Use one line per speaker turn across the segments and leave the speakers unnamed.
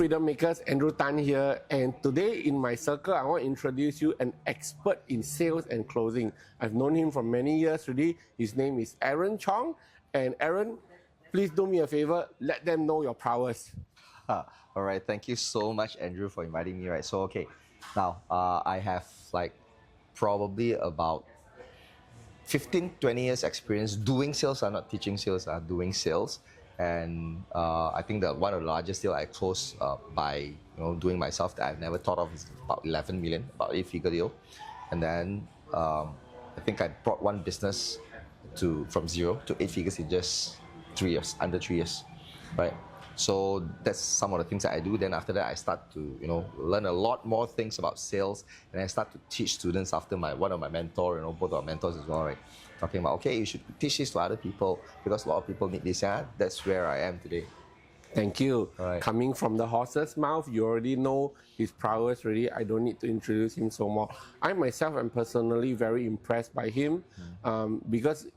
Freedom Makers, Andrew Tan here, and today in my circle I want to introduce you an expert in sales and closing. I've known him for many years already. His name is Aaron Chong, and Aaron, please do me a favor, let them know your prowess.
All right, thank you so much, Andrew, for inviting me. Right, so okay, now I have like probably about 15-20 years experience doing sales. I'm not teaching sales, I'm doing sales. And I think that one of the largest deal I closed by doing myself that I've never thought of is about 11 million, about 8-figure deal. And then I think I brought one business from 0 to 8 figures in just 3 years, under 3 years, right? So that's some of the things that I do. Then after that, I start to learn a lot more things about sales, and I start to teach students after one of my mentors, both our mentors as well, right? Talking about, okay, you should teach this to other people because a lot of people need this. Yeah, that's where I am today.
Thank you.
Right.
Coming from the horse's mouth, you already know his prowess already. I don't need to introduce him so more. I myself am personally very impressed by him because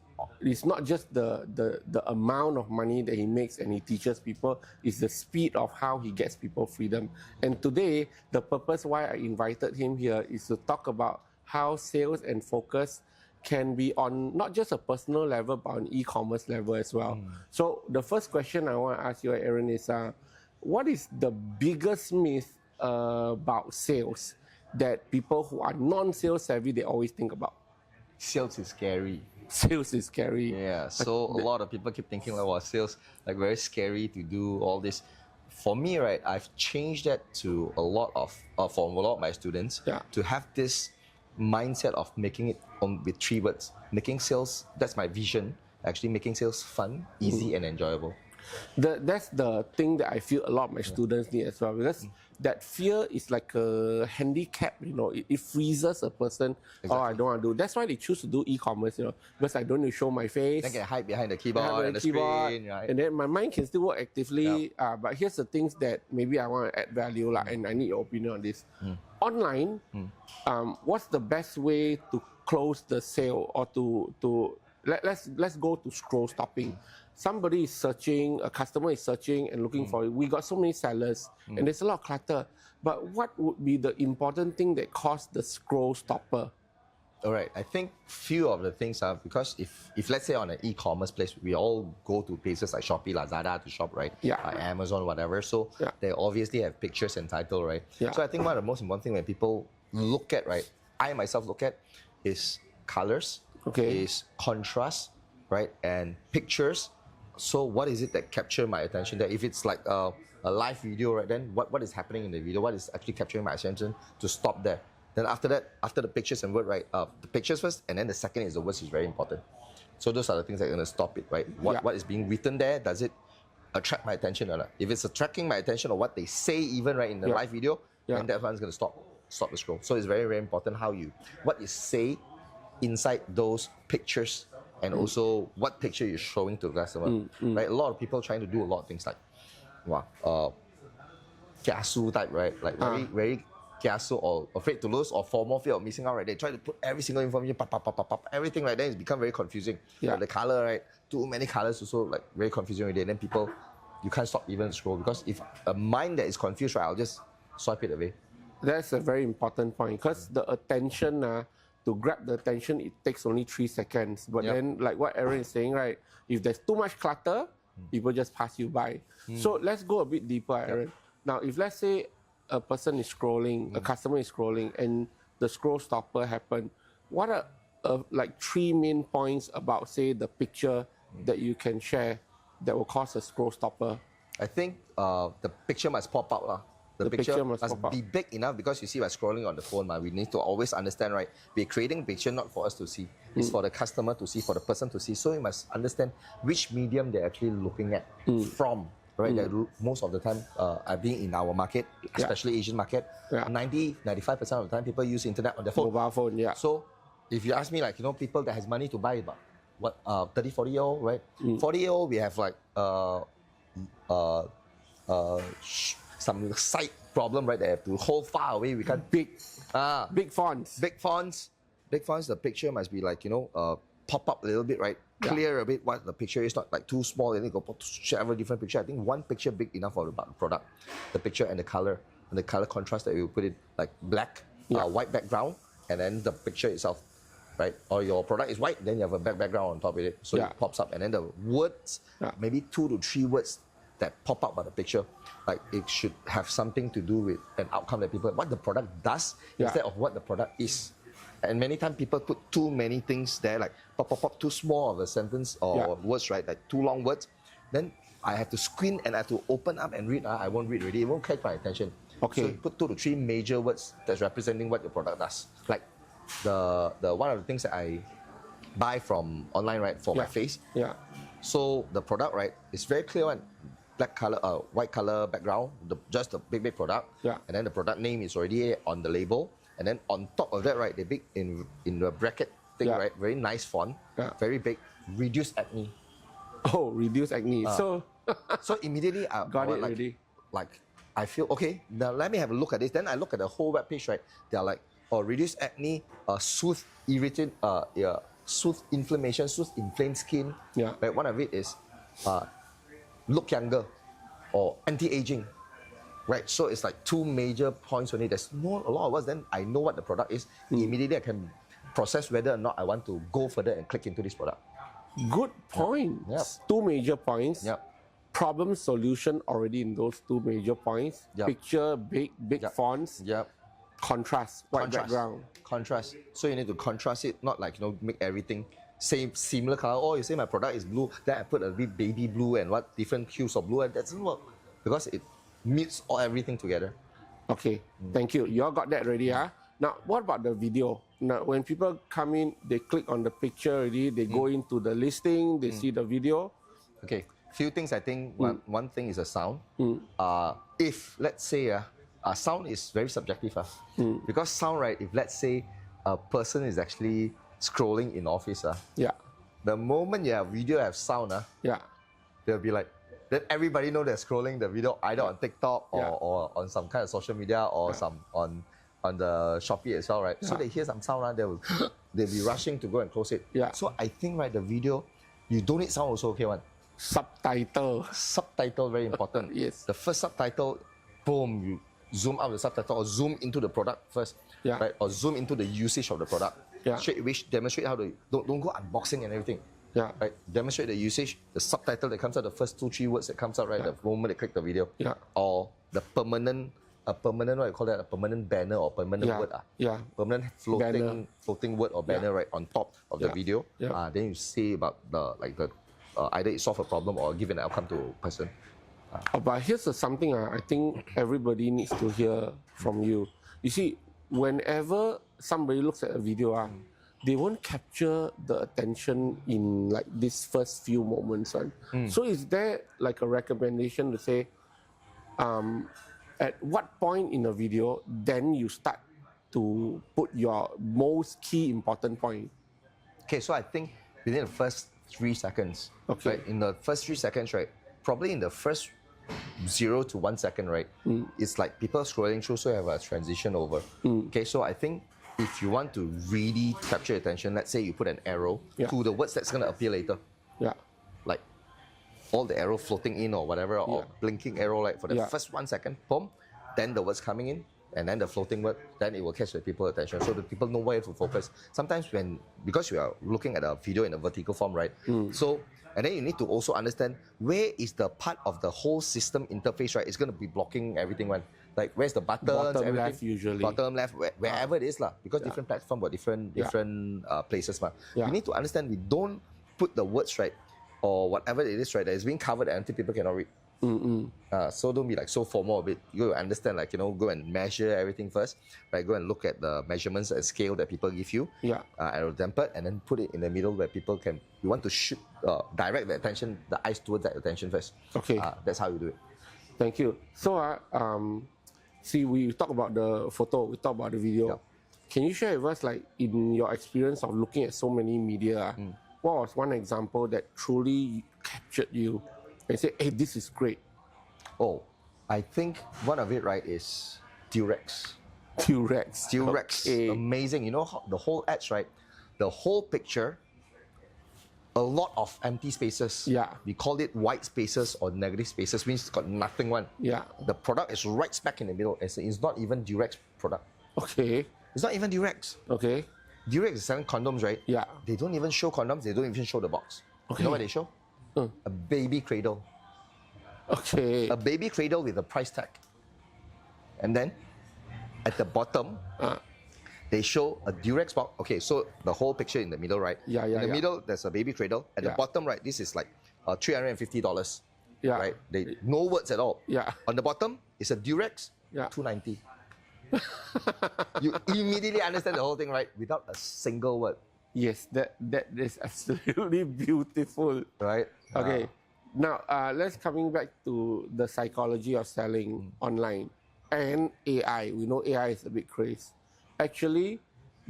it's not just the amount of money that he makes and he teaches people, it's the speed of how he gets people freedom. And today, the purpose why I invited him here is to talk about how sales and focus can be on not just a personal level, but on e-commerce level as well. So the first question I want to ask you, Aaron, is what is the biggest myth about sales that people who are non-sales savvy, they always think about?
Sales is scary.
Sales is scary.
Yeah, so a lot of people keep thinking like, well, sales, like very scary to do all this. For me, right, I've changed that to a lot of, for a lot of my students, to have this mindset of making it with 3 words. Making sales, that's my vision, actually making sales fun, easy and enjoyable.
That's the thing that I feel a lot of my students need as well, because that fear is like a handicap, it freezes a person. Exactly. Oh, I don't want to do. That's why they choose to do e-commerce, because I don't need to show my face.
I can hide behind the keyboard and the screen, right?
And then my mind can still work actively. But here's the things that maybe I want to add value, and I need your opinion on this. Online, what's the best way to close the sale or to let's go to scroll stopping. Somebody is searching, a customer is searching and looking for it. We got so many sellers and there's a lot of clutter. But what would be the important thing that caused the scroll stopper?
All right, I think few of the things are because if let's say on an e-commerce place, we all go to places like Shopee, Lazada to shop, right? Amazon, whatever. So they obviously have pictures and title, right? So I think one of the most important things when people look at, right, I myself look at is colors, is contrast, right, and pictures. So what is it that capture my attention? That if it's like a live video, right, then what is happening in the video? What is actually capturing my attention to stop there? Then after that, after the pictures and word, right, the pictures first, and then the second is the words is very important. So those are the things that are going to stop it, right? What is being written there, does it attract my attention or not? If it's attracting my attention or what they say even, right, in the live video, then that one's going to stop the scroll. So it's very, very important what you say inside those pictures and also what picture you're showing to the customer, right? A lot of people trying to do a lot of things like, kiasu type, right? Like very kiasu or afraid to lose or for more fear of missing out, right? They try to put every single information, everything like that. It's become very confusing. Like the color, right? Too many colors also like very confusing already. And then people, you can't stop even scroll because if a mind that is confused, right, I'll just swipe it away.
That's a very important point because the attention, to grab the attention, it takes only 3 seconds. But then, like what Aaron is saying, right, if there's too much clutter, people just pass you by. So let's go a bit deeper, Aaron. Now, if let's say a person is scrolling, a customer is scrolling, and the scroll stopper happened, what are like 3 main points about, say, the picture that you can share that will cause a scroll stopper?
I think the picture must pop out. The picture must be big enough because you see by scrolling on the phone, we need to always understand, right? We're creating a picture not for us to see. It's for the customer to see, for the person to see. So you must understand which medium they're actually looking at from, right? That most of the time, being in our market, especially Asian market, 90-95% of the time people use internet on their phone.
Mobile phone,
So if you ask me, like, people that has money to buy about 30, 40-year-old, right? 40-year-old, we have like some sight problem, right? They have to hold far away. We can't
big fonts.
Big fonts. The picture must be like pop up a little bit, right? Clear a bit what the picture is, not like too small, and then go several different picture. I think one picture big enough for the product, the picture and the color contrast that you put it like black, white background, and then the picture itself, right? Or your product is white, then you have a black background on top of it, so it pops up, and then the words, maybe 2 to 3 words that pop up by the picture, like it should have something to do with an outcome that people, what the product does instead of what the product is. And many times people put too many things there, like pop, too small of a sentence or words, right? Like too long words. Then I have to squint and I have to open up and read. I won't read already. It won't catch my attention.
Okay.
So you put 2 to 3 major words that's representing what your product does. Like the one of the things that I buy from online, right, for my face.
Yeah.
So the product, right, is very clear one. Black color, white color background, just the big product. Yeah. And then the product name is already on the label. And then on top of that, right, they big in the bracket thing, right, very nice font, very big, reduce acne.
Oh, reduce acne. So
immediately I
got it already.
Like I feel okay. Now let me have a look at this. Then I look at the whole web page, right? They are like, reduce acne, soothe irritant, soothe inflammation, soothe inflamed skin. Yeah. Right. One of it is look younger or anti-aging. Right, so it's like 2 major points on it. There's not a lot of words. Then I know what the product is. Immediately I can process whether or not I want to go further and click into this product.
Good points.
Yep.
2 major points.
Yep.
Problem solution already in those 2 major points.
Yep.
Picture, big fonts.
Yep.
Contrast, white background.
Contrast. So you need to contrast it, not like make everything same similar color. Oh, you say my product is blue, then I put a bit baby blue and what different hues of blue, and that doesn't work because it meets everything together.
Okay, thank you. You all got that ready, huh? Now, what about the video? Now, when people come in, they click on the picture already, they go into the listing, they see the video.
Okay, few things I think. One thing is the sound. If, let's say, sound is very subjective. Because sound, right, if let's say a person is actually scrolling in office, the moment you have video, have sound, they'll be like, then everybody know they're scrolling the video either on TikTok or on some kind of social media or some on the Shopee as well, right? So they hear some sound, they'll be rushing to go and close it. So I think, right, the video, you don't need sound also, okay, one.
Subtitle,
very important.
Yes.
The first subtitle, boom, you zoom out the subtitle or zoom into the product first, right? Or zoom into the usage of the product. Straight away demonstrate how to, don't go unboxing and everything. Right. Demonstrate the usage, the subtitle that comes out, the first 2-3 words that comes out, right? The moment they click the video. Or the permanent, what you call that? A permanent banner or permanent word. Permanent floating word or banner, right, on top of the video. Then you say about the either it solve a problem or give an outcome to a person.
But here's something I think everybody needs to hear from you. You see, whenever somebody looks at a video, they won't capture the attention in like these first few moments, right? So is there like a recommendation to say, at what point in a video, then you start to put your most key important point?
Okay, so I think within the first 3 seconds, right? In the first 3 seconds, right? Probably in the first 0 to 1 second, right? It's like people scrolling through, so you have a transition over. Okay, so I think if you want to really capture attention, let's say you put an arrow to the words that's going to appear later. Like all the arrow floating in or whatever, or blinking arrow, like for the first 1 second, boom, then the words coming in, and then the floating word, then it will catch the people's attention. So the people know where to focus. Sometimes because you are looking at a video in a vertical form, right? So, and then you need to also understand where is the part of the whole system interface, right? It's going to be blocking everything, right? Like where's the buttons,
bottom
everything?
left usually.
Bottom left, wherever it is, because different platforms or different places. You need to understand we don't put the words, right, or whatever it is, right, that is being covered until people cannot read. So don't be like so formal a bit. You go understand, like, go and measure everything first, right? Go and look at the measurements and scale that people give you, aero-tempered, and then put it in the middle where people can, you want to direct the attention, the eyes towards that attention first. Okay. That's how you do it.
Thank you. So, see, we talk about the photo, we talk about the video. Can you share with us, like, in your experience of looking at so many media, what was one example that truly captured you and say, hey, this is great?
Oh, I think one of it, right, is Durex.
Durex.
Okay. Amazing. You know, the whole ads, right? The whole picture a lot of empty spaces.
Yeah.
We call it white spaces or negative spaces, means it's got nothing one.
Yeah.
The product is right smack in the middle. It's not even Durex product.
Okay.
It's not even Durex.
Okay.
Durex is selling condoms, right?
Yeah.
They don't even show condoms. They don't even show the box. Okay. You know what they show? A baby cradle.
Okay.
A baby cradle with a price tag. And then at the bottom, they show a Durex box. Okay, so the whole picture in the middle, right?
Yeah,
In the middle, there's a baby cradle. At the bottom, right, this is like $350.
Yeah.
Right? No words at all.
Yeah.
On the bottom, it's a Durex, $290. You immediately understand the whole thing, right? Without a single word.
Yes, that is absolutely beautiful.
Right?
Okay. Now, let's coming back to the psychology of selling online and AI. We know AI is a big craze. Actually,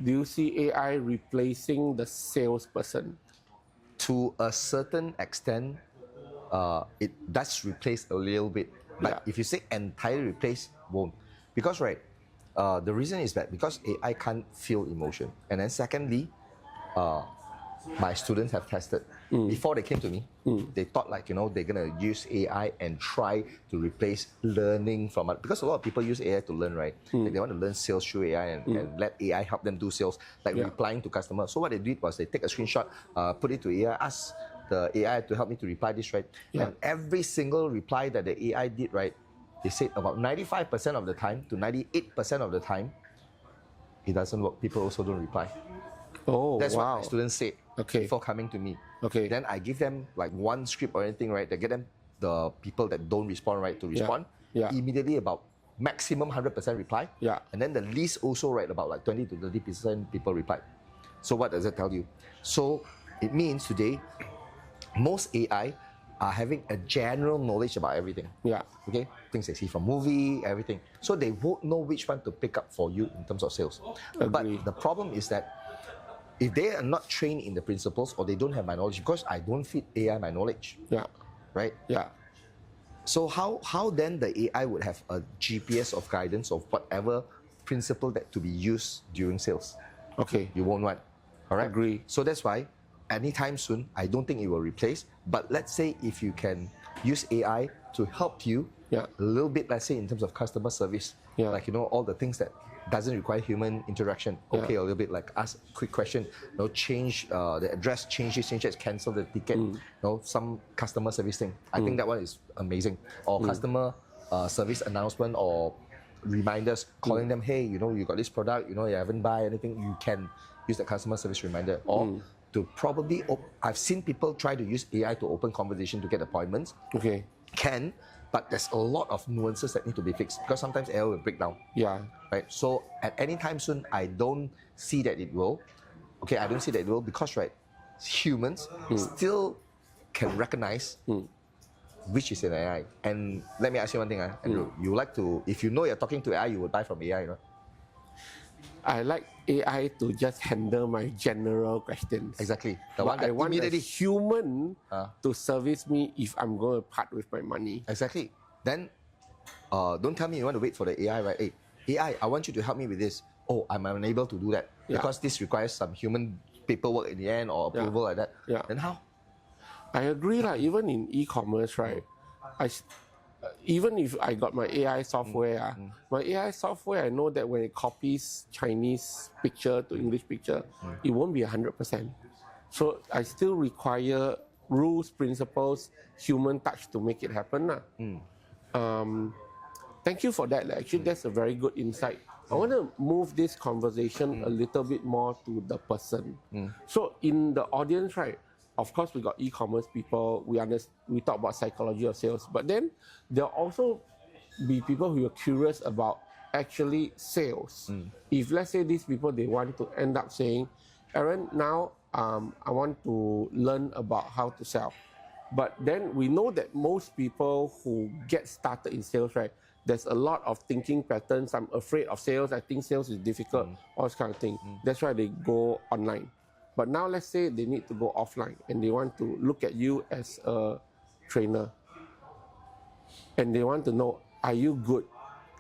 do you see AI replacing the salesperson?
To a certain extent, it does replace a little bit. But if you say entirely replace, won't. Because, right, the reason is that because AI can't feel emotion. And then secondly, my students have tested. Before they came to me, they thought like, they're going to use AI and try to replace learning from it. Because a lot of people use AI to learn, right? Like they want to learn sales through AI and let AI help them do sales, like replying to customers. So what they did was they take a screenshot, put it to AI, ask the AI to help me to reply this, right? And every single reply that the AI did, right, they said about 95% of the time to 98% of the time, it doesn't work. People also don't reply.
Oh,
That's what my students said before coming to me.
Okay.
Then I give them like one script or anything, right? That get them the people that don't respond, right, to respond. Immediately about maximum 100% reply. And then the least also, right, about like 20 to 30% people reply. So what does it tell you? So it means today, most AI are having a general knowledge about everything. Okay? Things they see from movie, everything. So they won't know which one to pick up for you in terms of sales. But the problem is that if they are not trained in the principles or they don't have my knowledge, because I don't feed AI my knowledge. Right? So how then the AI would have a GPS of guidance of whatever principle that to be used during sales? You won't want. All right?
Agree.
So that's why anytime soon, I don't think it will replace. But let's say if you can use AI to help you a little bit, let's say in terms of customer service, like all the things that doesn't require human interaction. A little bit like ask a quick question, change the address, change this, cancel the ticket, some customer service thing. I think that one is amazing. Or customer service announcement or reminders, calling them, hey, you got this product, you haven't buy anything, you can use the customer service reminder. Or to probably, I've seen people try to use AI to open conversation to get appointments. Can, but there's a lot of nuances that need to be fixed because sometimes AI will break down. Right. So at any time soon, I don't see that it will. I don't see that it will because humans still can recognize which is an AI. And let me ask you one thing, Andrew. You like to, if you know you're talking to AI, you would buy from AI,
I like AI to just handle my general questions.
Exactly.
But I want a human to service me if I'm going to part with my money.
Exactly. Then don't tell me you want to wait for the AI, right? Hey, AI, I want you to help me with this. Oh, I'm unable to do that because this requires some human paperwork in the end or approval like that. Then how?
I agree. Even in e-commerce, right? Even if I got my AI software, my AI software, I know that when it copies Chinese picture to English picture, it won't be 100%. So I still require rules, principles, human touch to make it happen. Thank you for that. Actually, that's a very good insight. I want to move this conversation a little bit more to the person. So in the audience, right, of course, we got e-commerce people, we talk about psychology of sales, but then there'll also be people who are curious about actually sales. If let's say these people, they want to end up saying, Aaron, now I want to learn about how to sell. But then we know that most people who get started in sales, right, there's a lot of thinking patterns. I'm afraid of sales. I think sales is difficult, all this kind of thing. That's why they go online. But now let's say they need to go offline and they want to look at you as a trainer. And they want to know, are you good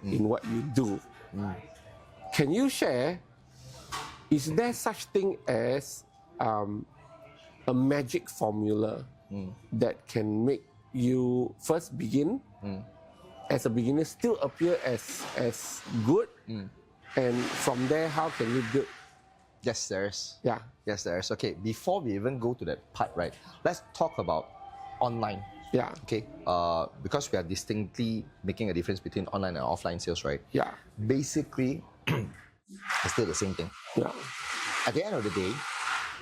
in what you do? Can you share, is there such thing as a magic formula that can make you first begin as a beginner, still appear as good, and from there, how can you build?
Yes, there is.
Yeah.
Yes, there is. Okay, before we even go to that part, right, let's talk about online.
Yeah.
Okay, because we are distinctly making a difference between online and offline sales, right?
Yeah.
Basically, it's still the same thing.
Yeah.
At the end of the day,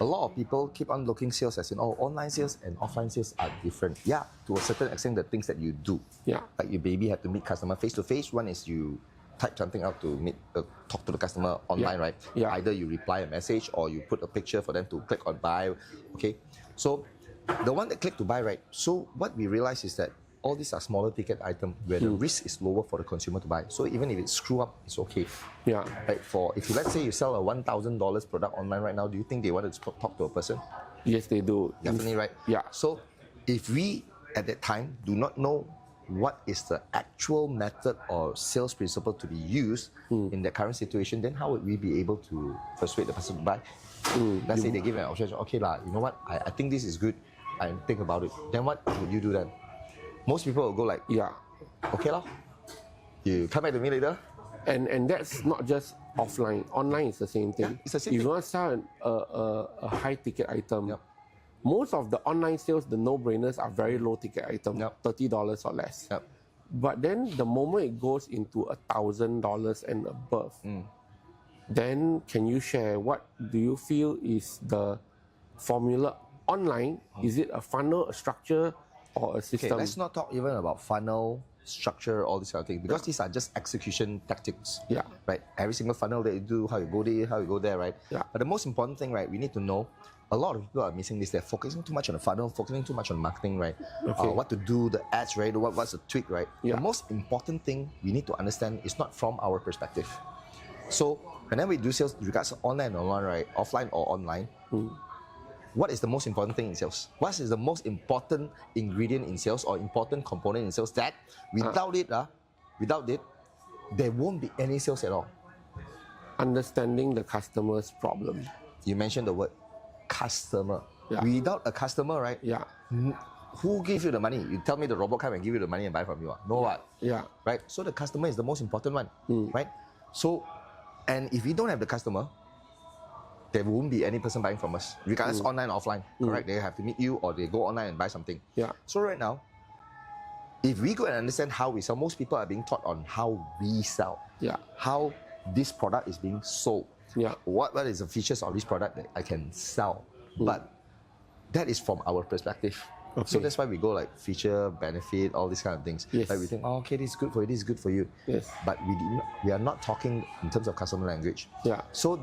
a lot of people keep on looking sales as in, online sales and offline sales are different. Yeah, to a certain extent, the things that you do.
Yeah.
Like you maybe have to meet customer face to face. One is you type something out to talk to the customer online, right?
Yeah.
Either you reply a message or you put a picture for them to click on buy. Okay, so the one that click to buy, right? So what we realize is that all these are smaller ticket items where the risk is lower for the consumer to buy. So even if it screw up, it's okay.
Yeah.
Like if you let's say you sell a $1,000 product online right now, do you think they want to talk to a person?
Yes, they do.
Definitely, right?
Yeah.
So if we at that time do not know what is the actual method or sales principle to be used in the current situation, then how would we be able to persuade the person to buy? Let's say they give an option, okay lah, you know what, I think this is good, I think about it. Then what would you do then? Most people will go like,
yeah,
okay lah, you come back to me later.
And that's not just offline. Online is the same thing.
Yeah, it's the same
if
thing.
you want to sell a high ticket item,
Yep.
most of the online sales, the no-brainers are very low ticket item,
Yep.
$30 or less.
Yep.
But then the moment it goes into $1,000 and above, then can you share what do you feel is the formula online? Is it a funnel, a structure, or a system?
Okay, let's not talk even about funnel, structure, all these kind of things, because these are just execution tactics.
Yeah.
Right? Every single funnel that you do, how you go there, how you go there, right?
Yeah.
But the most important thing, right, we need to know, a lot of people are missing this. They're focusing too much on the funnel, focusing too much on marketing, right?
Okay.
What to do, the ads, right? What's the tweak, right?
Yeah.
The most important thing we need to understand is not from our perspective. So whenever we do sales, regards to online and online, right? Offline or online, what is the most important thing in sales? What is the most important ingredient in sales or important component in sales that without it, there won't be any sales at all?
Understanding the customer's problem.
You mentioned the word customer.
Yeah.
Without a customer, right?
Yeah.
Who gives you the money? You tell me the robot come and give you the money and buy from you. No what?
Yeah.
Right? So the customer is the most important one. Right? So, and if we don't have the customer, there won't be any person buying from us, regardless online or offline. Correct? They have to meet you or they go online and buy something.
Yeah.
So right now, if we go and understand how we sell, most people are being taught on how we sell.
Yeah.
How this product is being sold.
Yeah.
What is the features of this product that I can sell? But that is from our perspective.
Okay.
So that's why we go like feature, benefit, all these kind of things.
Yes.
Like we think, okay, this is good for you, this is good for you.
Yes.
But we are not talking in terms of customer language.
Yeah.
So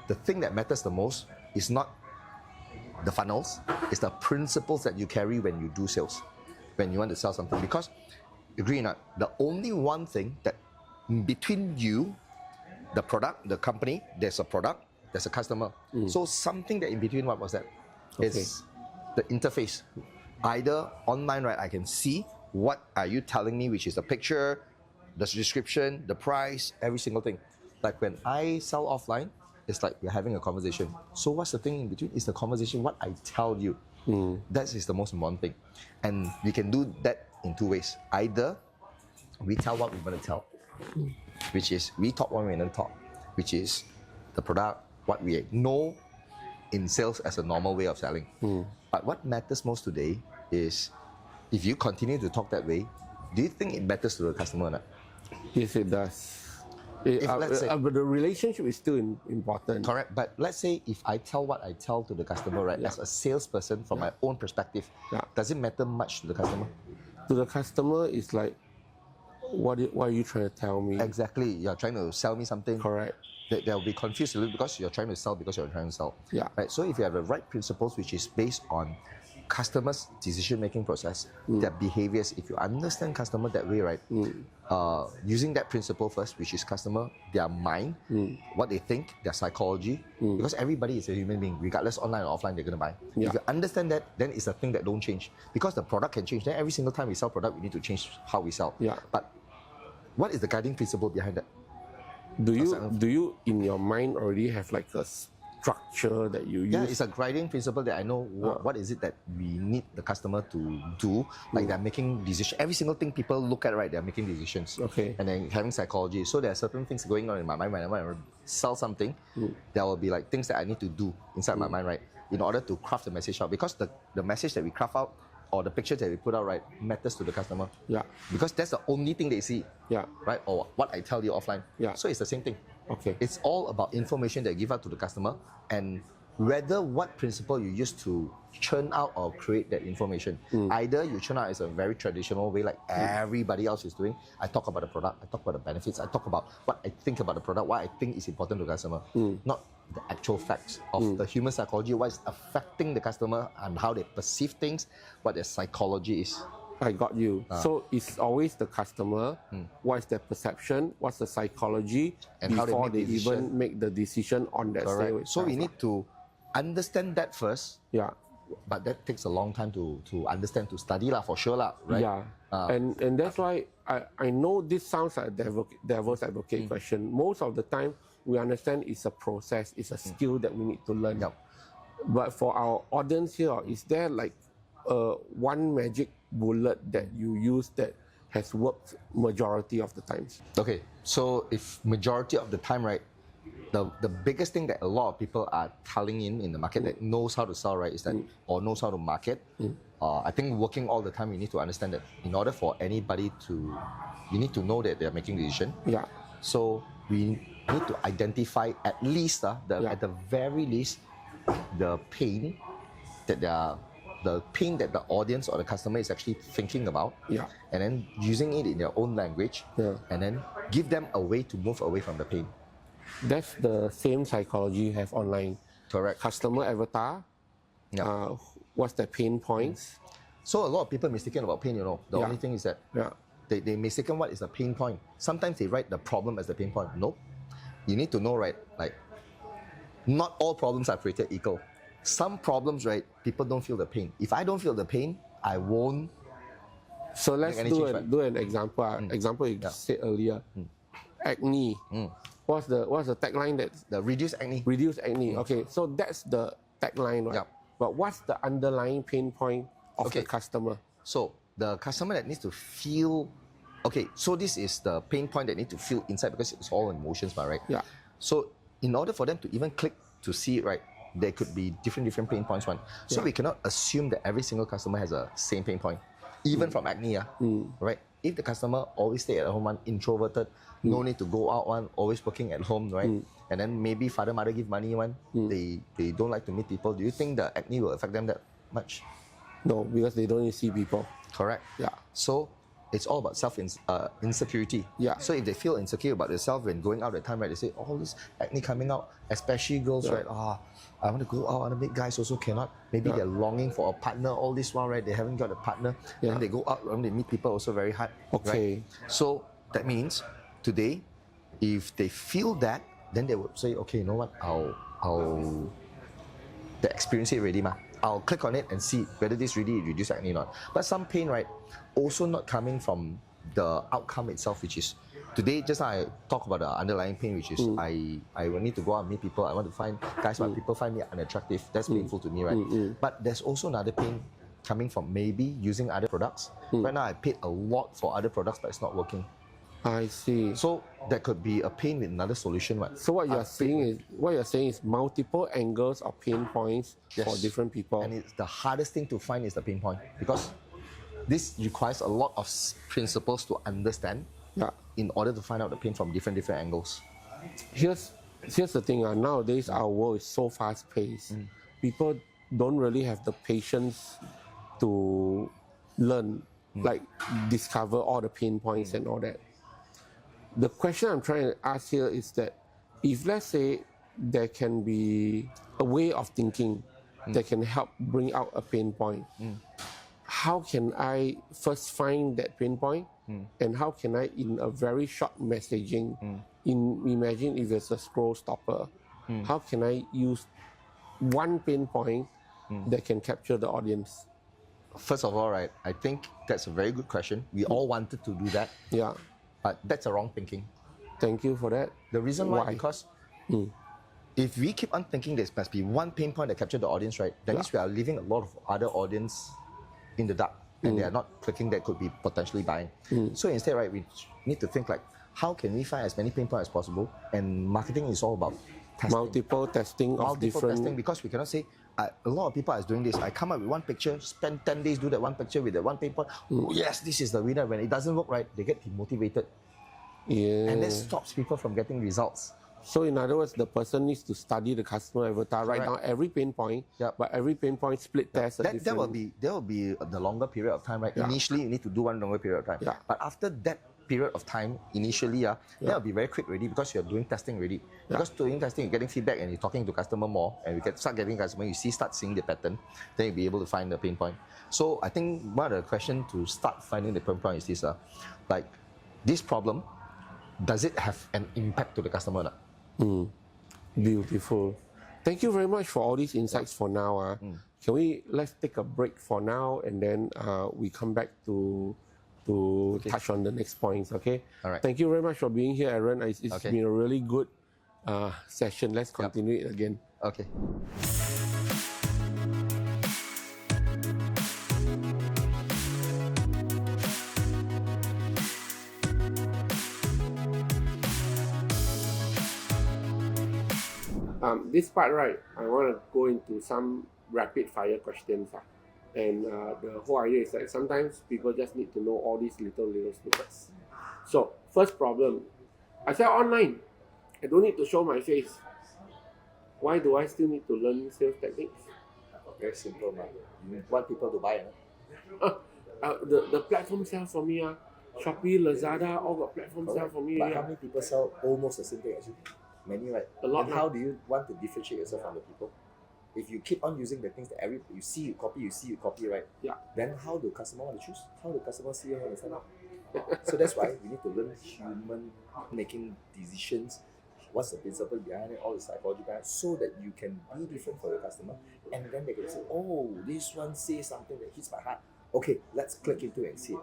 the thing that matters the most is not the funnels, it's the principles that you carry when you do sales, when you want to sell something. Because, agree or not, the only one thing that between you, the product, the company, there's a product, there's a customer. So something that in between, what was that?
Okay.
It's the interface. Either online, right, I can see what are you telling me, which is the picture, the description, the price, every single thing. Like when I sell offline, it's like we're having a conversation. So what's the thing in between? It's the conversation, what I tell you. That is the most important thing. And we can do that in two ways. Either we tell what we want to tell, which is we talk what we want to talk, which is the product, what we know in sales as a normal way of selling. But what matters most today is if you continue to talk that way, do you think it matters to the customer or not?
Yes, it does.
Let's say,
but the relationship is still important.
correct. But let's say if I tell what I tell to the customer, right, as a salesperson from my own perspective, does it matter much to the customer?
To the customer, it's like, what are you trying to tell me?
Exactly. You're trying to sell me something.
Correct.
They'll be confused a little because you're trying to sell because you're trying to sell.
Yeah.
Right. So if you have the right principles, which is based on customers' decision-making process, their behaviors, if you understand customer that way, right, using that principle first, which is customer, their mind, what they think, their psychology, because everybody is a human being, regardless online or offline, they're going to buy.
Yeah.
If you understand that, then it's a thing that don't change. Because the product can change. Then every single time we sell product, we need to change how we sell.
Yeah.
But what is the guiding principle behind that?
Do you in your mind already have like a structure that you use?
Yeah, it's a guiding principle that I know what is it that we need the customer to do. Like they're making decisions. Every single thing people look at, right, they're making decisions.
Okay.
And then having psychology. So there are certain things going on in my mind whenever I sell something. There will be like things that I need to do inside my mind, right, in order to craft the message out. Because the message that we craft out or the picture that we put out, right, matters to the customer.
Yeah.
Because that's the only thing they see.
Yeah.
Right? Or what I tell you offline.
Yeah.
So it's the same thing.
Okay.
It's all about information that you give out to the customer and whether what principle you use to churn out or create that information. Either you churn out as a very traditional way like everybody else is doing. I talk about the product, I talk about the benefits, I talk about what I think about the product, what I think is important to the customer. Not the actual facts of the human psychology, what is affecting the customer and how they perceive things, what their psychology is.
I got you. So it's always the customer, what is their perception, what's the psychology,
and
before
how they
even make the decision on that sale itself.
So we need to understand that first.
Yeah.
But that takes a long time to understand, to study for sure right?
Yeah. And that's why I know this sounds like a devil's advocate question. Most of the time, we understand it's a process, it's a skill that we need to learn.
Yep.
But for our audience here, is there like one magic bullet that you use that has worked majority of the times?
Okay, so if majority of the time, right, the biggest thing that a lot of people are telling in the market that knows how to sell, right, is that, or knows how to market, I think working all the time, you need to understand that in order for anybody to, you need to know that they're making a decision.
Yeah.
So we need to identify at least, at the very least, the pain that the audience or the customer is actually thinking about, and then using it in their own language, and then give them a way to move away from the pain.
That's the same psychology you have online.
Correct.
Customer avatar, what's the pain points?
So a lot of people mistaken about pain, The only thing is that they mistaken what is the pain point. Sometimes they write the problem as the pain point. Nope. You need to know, right, like, not all problems are created equal. Some problems, right, people don't feel the pain. If I don't feel the pain, I won't.
So let's do an example. Example you said earlier. Acne. What's the tagline? That's
the reduce acne.
Reduce acne. Okay, so that's the tagline, right? But what's the underlying pain point of the customer?
So the customer that needs to feel. Okay, so this is the pain point that need to feel inside because it's all emotions, right?
Yeah.
So in order for them to even click to see it, right, there could be different pain points. So we cannot assume that every single customer has a same pain point, even from acne, right? If the customer always stay at home, introverted, no need to go out, always working at home, right? And then maybe father, mother give money, they don't like to meet people. Do you think the acne will affect them that much?
No, because they don't see people.
Correct.
Yeah.
So it's all about insecurity.
Yeah.
So if they feel insecure about themselves when going out at time, right, they say, oh, this acne coming out, especially girls, right? I want to go out, I want to meet guys, also cannot. Maybe they're longing for a partner all this while, right? They haven't got a partner. And they go out and they meet people also very hard.
Okay.
Right? So that means today, if they feel that, then they would say, okay, you know what? They experience it already, I'll click on it and see whether this really reduces acne or not. But some pain, right, also not coming from the outcome itself, which is today, just now I talk about the underlying pain, which is I will need to go out and meet people. I want to find guys, but people find me unattractive. That's painful to me, right? But there's also another pain coming from maybe using other products. Right now, I paid a lot for other products, but it's not working.
I see.
So that could be a pain with another solution, right?
So what you're saying is multiple angles of pain points for different people.
And it's the hardest thing to find is the pain point because this requires a lot of principles to understand in order to find out the pain from different angles.
Here's the thing. Nowadays, our world is so fast-paced. People don't really have the patience to learn, like discover all the pain points and all that. The question I'm trying to ask here is that if, let's say, there can be a way of thinking that can help bring out a pain point, how can I first find that pain point? And how can I, in a very short messaging, imagine if it's a scroll stopper, how can I use one pain point that can capture the audience?
First of all, right, I think that's a very good question. We all wanted to do that.
Yeah.
But that's a wrong thinking.
Thank you for that.
The reason why? Because if we keep on thinking there must be one pain point that captured the audience, right, that means we are leaving a lot of other audience in the dark and they are not clicking that could be potentially buying. So instead, right, we need to think like, how can we find as many pain points as possible? And marketing is all about testing.
Multiple testing of different...
testing, because we cannot say, a lot of people are doing this. I come up with one picture, spend 10 days, do that one picture with that one pain point. Yes, this is the winner. When it doesn't work right, they get demotivated.
Yeah.
And that stops people from getting results.
So in other words, the person needs to study the customer avatar, write down every pain point, but every pain point split test.
That will be the longer period of time, right? Initially, you need to do one longer period of time. But after that period of time, initially, that will be very quick already because you're doing testing already. Because doing testing, you're getting feedback and you're talking to customer more, and we start getting customer, start seeing the pattern, then you'll be able to find the pain point. So I think one of the questions to start finding the pain point is this: like this problem, does it have an impact to the customer?
Beautiful. Thank you very much for all these insights for now. Let's take a break for now and then we come back to touch on the next points, okay?
All right.
Thank you very much for being here, Aaron. It's been a really good session. Let's continue it again.
Okay.
This part, right, I want to go into some rapid fire questions. And the whole idea is that sometimes people just need to know all these little snippets. So, first problem, I sell online. I don't need to show my face. Why do I still need to learn sales techniques?
Very simple, man. You want people to buy,
the platform sells for me. Shopee, Lazada, all got platform sell for me.
But how many people sell almost the same thing as you? Many, right?
A lot.
And how do you want to differentiate yourself from the people? If you keep on using the things that you see, you copy, right?
Yeah.
Then how do customer want to choose? How do customer see you want to sign up? So that's why we need to learn human making decisions. What's the principle behind it? All the psychology behind it, so that you can be different for your customer, and then they can say, "Oh, this one says something that hits my heart. Okay, let's click into it and see it."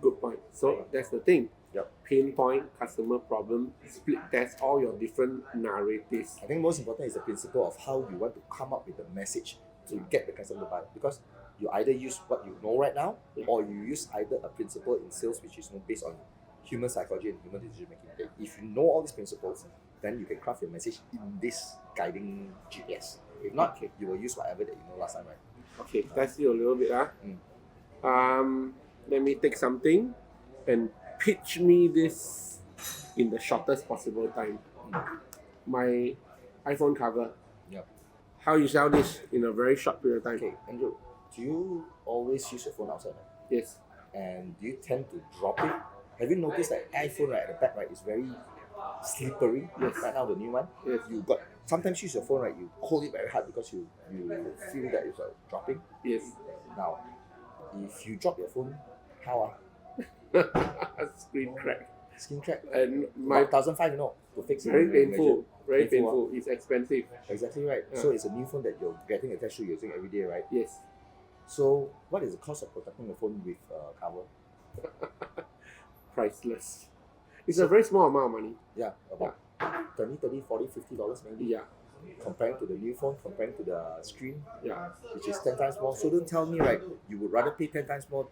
Good point. So that's the thing.
Yep.
Pain point, customer problem, split test all your different narratives.
I think most important is the principle of how you want to come up with the message to get the customer to buy. Because you either use what you know right now, or you use either a principle in sales which is based on human psychology and human decision making. If you know all these principles, then you can craft your message in this guiding GPS. If not, you will use whatever that you know last time, right?
Okay, test you a little bit. Let me take something and pitch me this in the shortest possible time. My iPhone cover.
Yep.
How you sell this in a very short period of time?
Okay, Andrew, do you always use your phone outside?
Yes.
And do you tend to drop it? Have you noticed that iPhone right at the back, right, is very slippery?
Yes.
Right now, the new one.
Yes.
You got sometimes use your phone, right? You hold it very hard because you feel that it's dropping.
Yes.
Now, if you drop your phone, how
Screen crack.
Screen crack.
And
my 1,500, to fix it.
Very painful. Very painful. It's expensive.
Exactly right. So it's a new phone that you're getting attached to using every day, right?
Yes.
So what is the cost of protecting the phone with cover?
Priceless. It's a very small amount of money.
Yeah, about $20, $30, $40, $50 maybe.
Yeah.
Comparing to the new phone, comparing to the screen,
yeah,
which is 10 times more. So don't tell me, right, you would rather pay 10 times more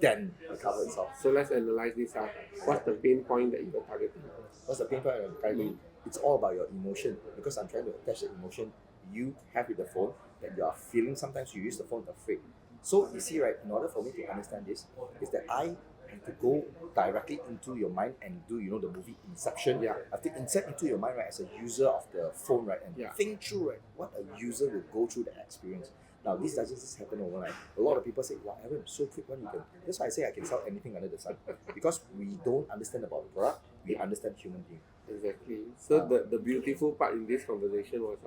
than the cover itself.
So let's analyze this out. What's the pain point that you're targeting?
What's the pain point I'm targeting? It's all about your emotion, because I'm trying to attach the emotion you have with the phone that you are feeling. Sometimes you use the phone afraid. So you see, right, in order for me to understand this, is that I have to go directly into your mind and do, the movie Inception.
Yeah.
I have to insert into your mind, right, as a user of the phone, right, and think through, right, what a user will go through that experience. Now, this doesn't just happen overnight. A lot of people say, wow, Aaron, so quick when you can. That's why I say I can sell anything under the sun. Because we don't understand about the product, we understand human being.
Exactly. So the beautiful part in this conversation was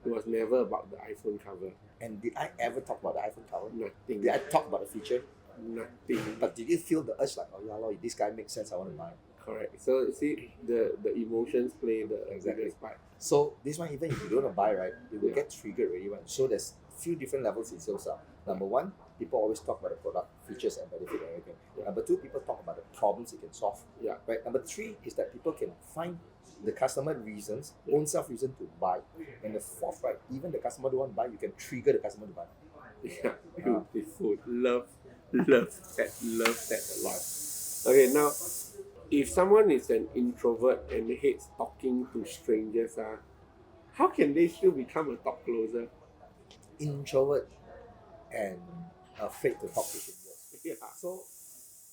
it was never about the iPhone cover.
And did I ever talk about the iPhone cover?
Nothing.
Did I talk about the feature?
Nothing.
But did you feel the urge like, oh yeah, Lord, this guy makes sense, I want to buy?
Correct. So see, the emotions play the biggest part.
So this one, even if you don't buy, right, it will get triggered already. Right? So there's few different levels in sales. Number one, people always talk about the product, features and benefit and everything. Number two, people talk about the problems it can solve. Right. Number three is that people can find the customer reasons, own self reason to buy. And the fourth, right, even the customer don't want to buy, you can trigger the customer to buy.
Yeah, beautiful. Love that a lot. Okay, now, if someone is an introvert and hates talking to strangers, how can they still become a top closer?
Introvert and afraid to talk to strangers.
Yeah.
So,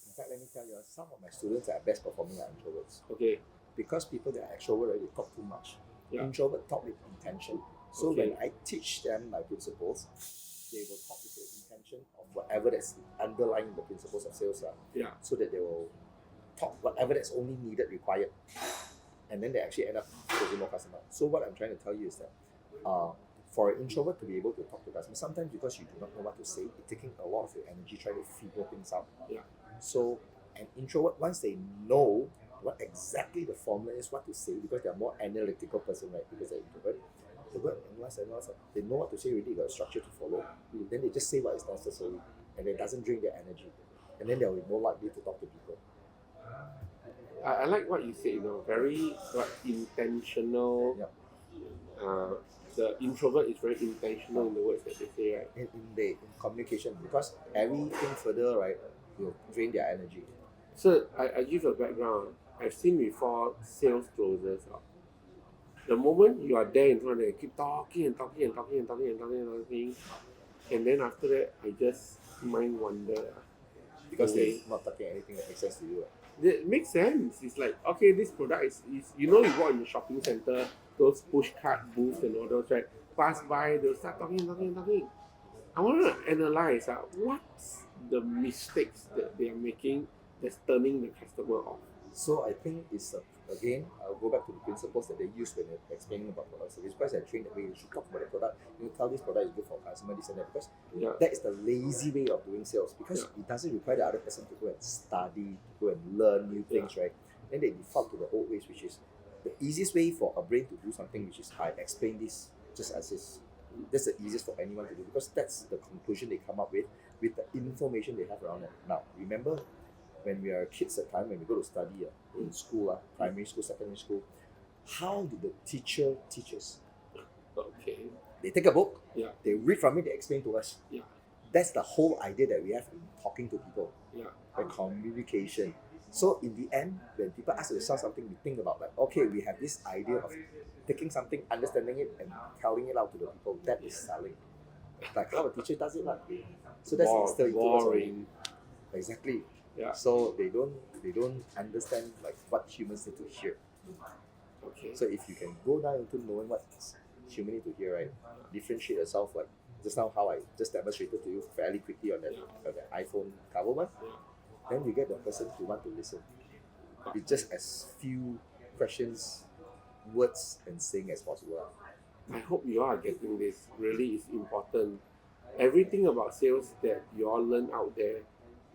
in fact, let me tell you, some of my students that are best performing are introverts.
Okay.
Because people that are extrovert, right, they talk too much.
Yeah.
Introvert talk with intention. So
Okay.
when I teach them my principles, they will talk with the intention of whatever that's underlying the principles of sales.
Yeah.
So that they will talk whatever that's only needed, required. And then they actually end up closing more customers. So what I'm trying to tell you is that for an introvert to be able to talk to customers, sometimes because you do not know what to say, it's taking a lot of your energy trying to figure things out.
Yeah.
So an introvert, once they know what exactly the formula is, what to say, because they're more analytical person, right? Because they're introvert, they go and analyze, they know what to say already, got a structure to follow. Then they just say what is necessary, and it doesn't drain their energy. And then they'll be more likely to talk to people.
I like what you said, very intentional.
Yep.
The introvert is very intentional in the words that they say, right?
In communication, because everything further, right, will drain their energy.
So I give a background. I've seen before sales closers. The moment you are there in front, they keep talking, and then after that, I just mind wonder.
Because they're not talking anything that makes sense to you.
It makes sense. It's like, okay, this product is you walk in the shopping center, those push cart booths and all those, right? Pass by, they'll start talking. I want to analyze what's the mistakes that they are making that's turning the customer off.
So I think it's again, I'll go back to the principles that they use when they're explaining about product service. Because they're trained that way, you should talk about the product. You tell this product is good for customer, this and that. Because that is the lazy way of doing sales. Because it doesn't require the other person to go and study, to go and learn new things, right? Then they default to the old ways, which is the easiest way for a brain to do something, which is I explain this just as is. That's the easiest for anyone to do, because that's the conclusion they come up with the information they have around it. Now, remember when we are kids at time, when we go to study in school, primary school, secondary school, how did the teacher teach us?
Okay.
They take a book,
Yeah.
they read from it, they explain to us.
Yeah.
That's the whole idea that we have in talking to people.
Yeah.
The communication. So in the end, when people ask us to sell something, we think about like, okay, we have this idea of taking something, understanding it, and telling it out to the people. That is selling. Like how a teacher does it, so that's instilled into us.
Boring.
Exactly.
Yeah.
So they don't understand like what humans need to hear.
Okay.
So if you can go down into knowing what humans need to hear, right, differentiate yourself, like just now how I just demonstrated to you fairly quickly on that iPhone cover one, then you get the person to want to listen. With just as few questions, words, and saying as possible.
I hope you are getting this. Really, is important. Everything about sales that you all learn out there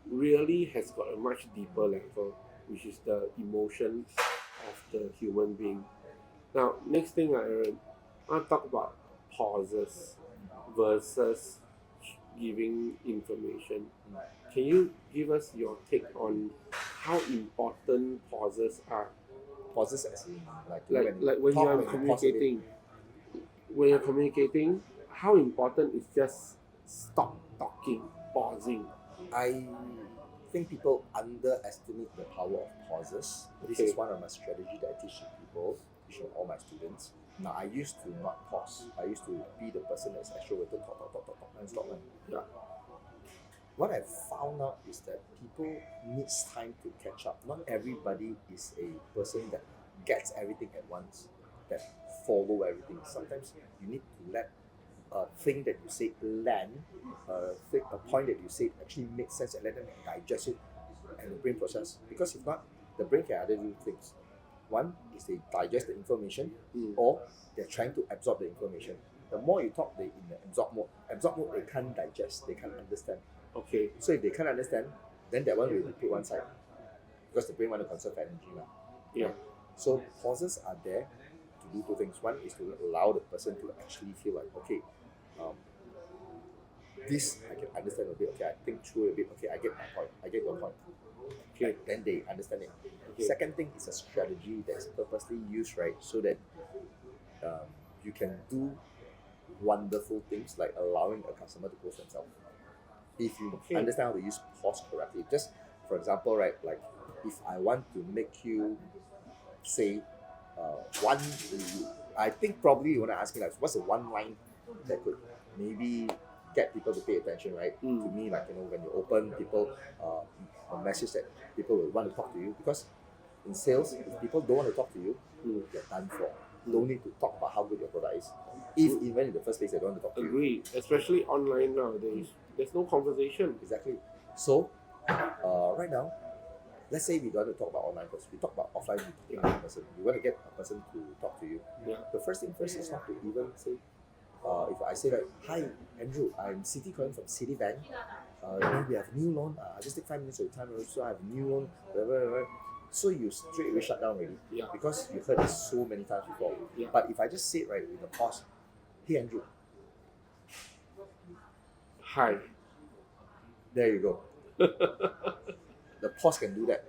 really has got a much deeper level, which is the emotions of the human being. Now, next thing I want to talk about pauses versus giving information. Can you give us your take on how important pauses are?
Pauses as in
Like when you are communicating. When you're communicating, how important is just stop talking, pausing?
I think people underestimate the power of pauses. This is one of my strategies that I teach people, teach all my students. Now, I used to not pause. I used to be the person that's extroverted, talk, and stop.
Yeah.
What I found out is that people need time to catch up. Not everybody is a person that gets everything at once, that follow everything. Sometimes you need to let a thing that you say land, a point that you say actually makes sense, and let them digest it and the brain process. Because if not, the brain can either do things. One is they digest the information, or they're trying to absorb the information. The more you talk, they're in the absorb mode. Absorb mode, they can't digest, they can't understand.
Okay.
So if they can't understand, then that one will put one side, because the brain want to conserve energy now.
Yeah.
So pauses are there to do two things. One is to allow the person to actually feel like, okay, this I can understand a bit. Okay, I think through a bit. Okay, I get my point. I get your point.
Okay.
Right? Then they understand it.
Okay.
Second thing is a strategy that's purposely used, right, so that you can do wonderful things like allowing a customer to post themselves. If you understand how to use pause correctly, just for example, right, like if I want to make you say one, I think probably you want to ask me like, what's the one line that could maybe get people to pay attention, right? To me, like, you know, when you open people a message that people will want to talk to you, because in sales, if people don't want to talk to you, you're done for. Don't need to talk about how good your product is. If even in the first place they don't want to talk to you.
Agree. Especially online nowadays. There's no conversation.
Exactly. So right now, let's say we don't want to talk about online first. We talk about offline meeting with a person. You want to get a person to talk to you.
Yeah.
The first thing first is not to even say, if I say like, hi Andrew, I'm Citi calling from Citibank. You know, we have a new loan. I just take 5 minutes of your time, so I have a new loan, whatever. So you straight away shut down already.
Yeah.
Because you heard it so many times before.
Yeah.
But if I just say it right with a pause, hey Andrew.
Hi.
There you go. The pause can do that.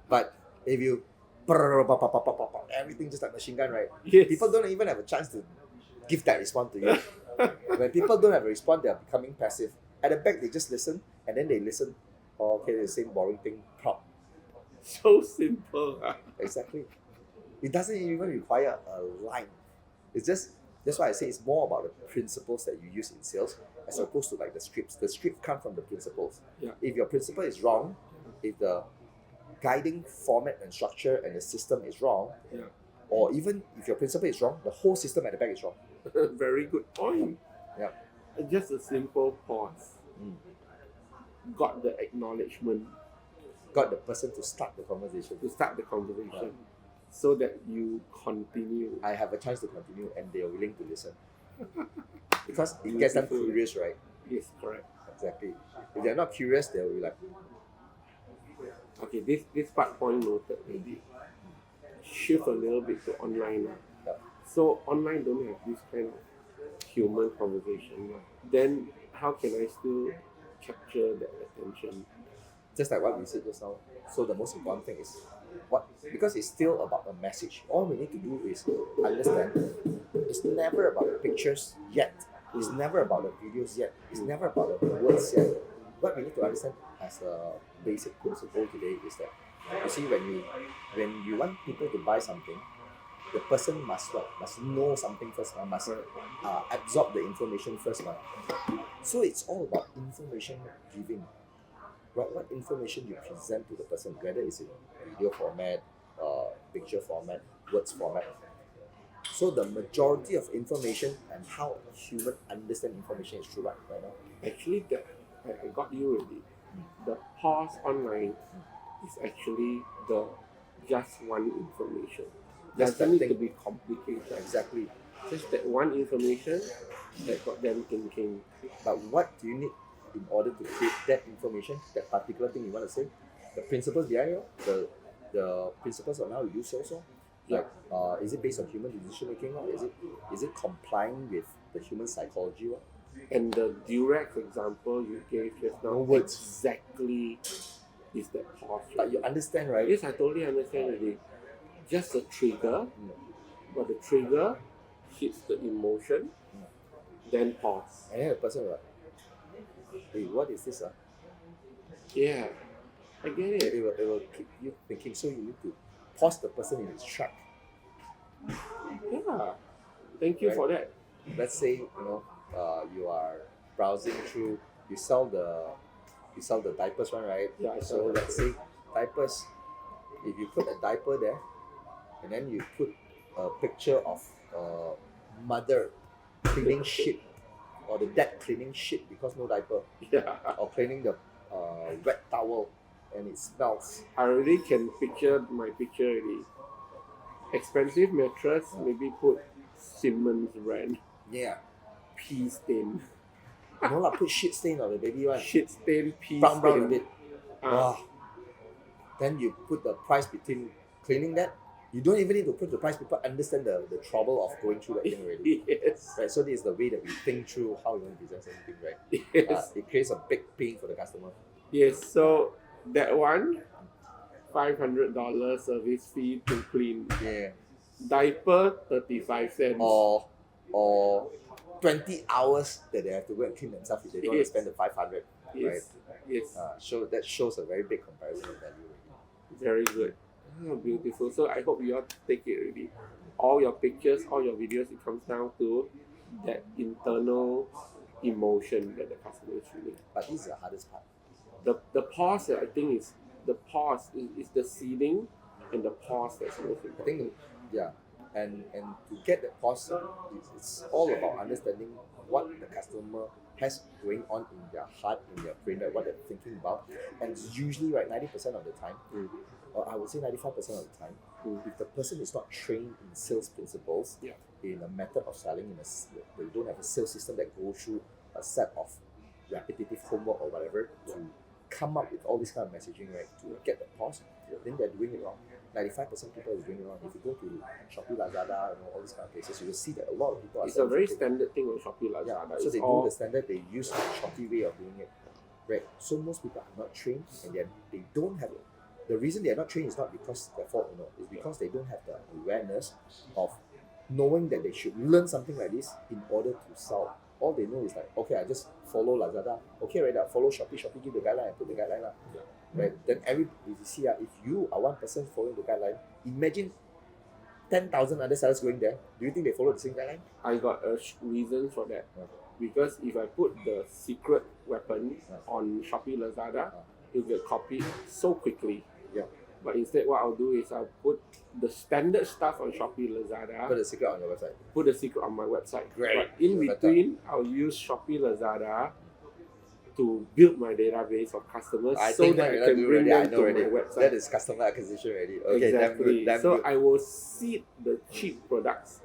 But if you everything just like machine gun, right?
Yes.
People don't even have a chance to give that response to you. When people don't have a response, they are becoming passive. At the back, they just listen, and then they listen. Oh, okay, the same boring thing. Prop.
So simple.
Exactly. It doesn't even require a line. It's just, that's why I say it's more about the principles that you use in sales as opposed to like the scripts. The script come from the principles.
Yeah.
If your principle is wrong, if the guiding format and structure and the system is wrong, or even if your principle is wrong, the whole system at the back is wrong.
Very good point.
Yeah.
Just a simple pause. Got the acknowledgement.
Got the person to start the conversation.
So that you continue.
I have a chance to continue and they are willing to listen. Because it gets them curious, right?
Yes, correct.
Exactly. If they're not curious, they'll be like,
okay, this part point noted maybe. Shift a little bit to online now.
Yeah.
So online don't have this kind of human conversation. Then how can I still capture that attention?
just like what we said just now. So the most important thing is because it's still about a message. All we need to do is understand it's never about the pictures yet. It's never about the videos yet. It's never about the words yet. What we need to understand as a basic principle today is that you see when you want people to buy something, the person must know something first, must absorb the information first. So it's all about information giving. What information you present to the person, whether it's in video format, picture format, words format. So the majority of information and how human understand information is true right now.
Actually, that I got you already. The pause online is actually the just one information. Doesn't need to be complicated.
Exactly.
Just that one information that got them thinking.
But what do you need in order to create that information, that particular thing you want to say? The principles behind it, the principles on how you use also. Like, is it based on human decision making, or is it complying with the human psychology?
And the direct example you gave just now,
no words.
Exactly is that pause.
But you understand, right?
Yes, I totally understand already. Just a trigger, but the trigger hits the emotion, then pause.
And then the person will like, hey, what is this?
Yeah, I get it.
It will keep you thinking, so you need to pause the person in his track.
Yeah, thank you for that.
Let's say, you are browsing through, you sell the diapers one, right?
Yeah,
so let's say diapers, if you put a diaper there, and then you put a picture of mother cleaning shit, or the dad cleaning shit because no diaper, or cleaning the wet towel and it smells.
I already can picture my picture already. Expensive mattress, maybe put Simmons brand.
Yeah.
Pee stain.
No lah, put shit stain on the baby one.
Shit stain, pee
brown
stain.
a bit. Then you put the price between cleaning that You don't even need to put the price. People understand the trouble of going through that thing already.
Yes.
Right. So this is the way that we think through how you want to present something, right?
Yes.
It creates a big pain for the customer.
Yes. So that one, $500 service fee to clean.
Yeah.
Diaper, 35 cents.
Or 20 hours that they have to go and clean themselves if they don't want to spend the 500.
Yes.
Right.
Yes.
That shows a very big comparison of value.
Very good. Oh, beautiful. So I hope you all take it already. All your pictures, all your videos, it comes down to that internal emotion that the customer is feeling.
But this is the hardest part.
The pause, I think, is the pause is the seeding and the pause that's most important.
I think, yeah. And to get that pause, it's all about understanding what the customer has going on in their heart, in their brain, right, what they're thinking about. And usually, right, 90% of the time, or I would say 95% of the time, if the person is not trained in sales principles, in a method of selling, they don't have a sales system that goes through a set of repetitive homework or whatever to come up with all this kind of messaging, right, to get the pause, then they're doing it wrong. 95% people are doing it wrong. If you go to Shopee, Lazada, all these kind of places, you will see that a lot of people are.
It's a very standard thing on Shopee, Lazada.
Yeah, so they do the standard. They use the Shopee way of doing it, right? So most people are not trained, and they don't have it. The reason they are not trained is not because their fault, it's because they don't have the awareness of knowing that they should learn something like this in order to sell. All they know is like, okay, I just follow Lazada. Okay, right, I follow Shopee. Shopee give the guideline, I put the guideline. Right? Then if you see, if you are one person following the guideline, imagine 10,000 other sellers going there. Do you think they follow the same guideline?
I got a reason for that. Because if I put the secret weapon on Shopee, Lazada, it'll get copied so quickly.
Yeah.
But instead, what I'll do is I'll put the standard stuff on Shopee, Lazada.
Put the secret on your website.
Put the secret on my website.
Great.
But in between, I'll use Shopee, Lazada to build my database of customers so that I can bring them to my website.
That is customer acquisition already. Okay,
exactly.
Damn
so
good.
I will seed the cheap products